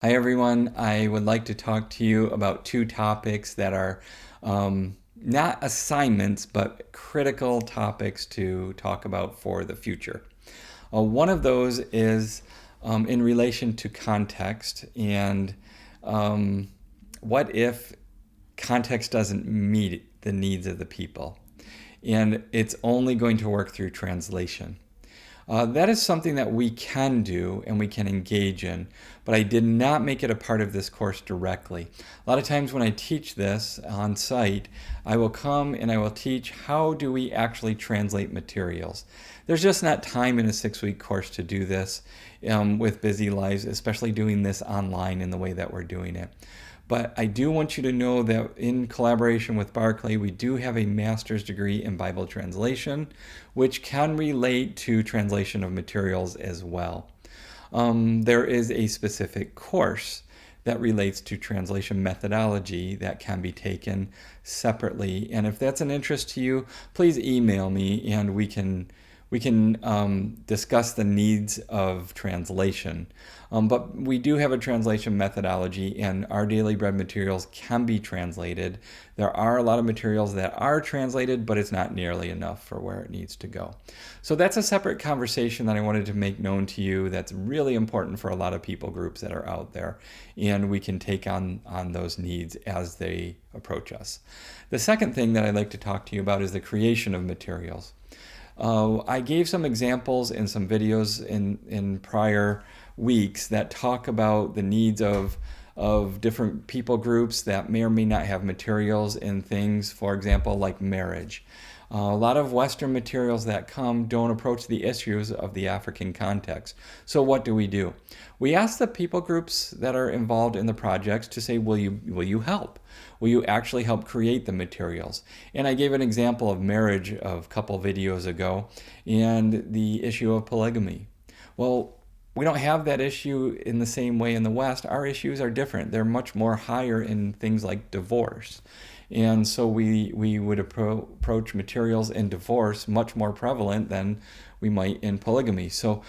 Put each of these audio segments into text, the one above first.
Hi everyone, I would like to talk to you about two topics that are not assignments, but critical topics to talk about for the future. One of those is in relation to context and what if context doesn't meet the needs of the people and it's only going to work through translation. That is something that we can do and we can engage in, but I did not make it a part of this course directly. A lot of times when I teach this on site, I will come and I will teach how do we actually translate materials. There's just not time in a 6-week course to do this with busy lives, especially doing this online in the way that we're doing it. But I do want you to know that in collaboration with Barclay, we do have a master's degree in Bible translation, which can relate to translation of materials as well. There is a specific course that relates to translation methodology that can be taken separately. And if that's an interest to you, please email me and we can discuss the needs of translation. But we do have a translation methodology, and our daily bread materials can be translated. There are a lot of materials that are translated, but it's not nearly enough for where it needs to go. So that's a separate conversation that I wanted to make known to you that's really important for a lot of people groups that are out there, and we can take on those needs as they approach us. The second thing that I'd like to talk to you about is the creation of materials. I gave some examples in some videos in prior weeks that talk about the needs of different people groups that may or may not have materials in things, for example, like marriage. A lot of Western materials that come don't approach the issues of the African context. So what do? We ask the people groups that are involved in the projects to say, will you help? Will you actually help create the materials? And I gave an example of marriage a couple videos ago and the issue of polygamy. Well, we don't have that issue in the same way in the West. Our issues are different. They're much more higher in things like divorce. And so we would approach materials in divorce much more prevalent than we might in polygamy. So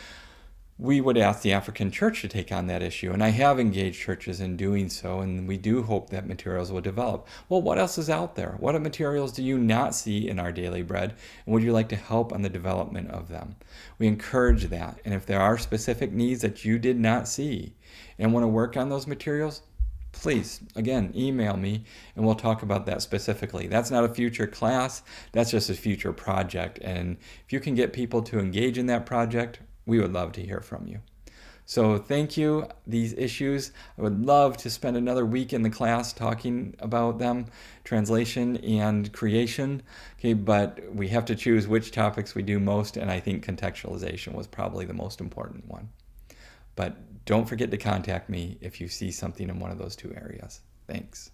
we would ask the African church to take on that issue. And I have engaged churches in doing so, and we do hope that materials will develop. Well, what else is out there? What materials do you not see in our daily bread? And would you like to help on the development of them? We encourage that. And if there are specific needs that you did not see and want to work on those materials, please, again, email me and we'll talk about that specifically. That's not a future class, that's just a future project. And if you can get people to engage in that project, we would love to hear from you. So thank you. These issues, I would love to spend another week in the class talking about them, translation and creation. Okay, but we have to choose which topics we do most, and I think contextualization was probably the most important one. But don't forget to contact me if you see something in one of those two areas. Thanks.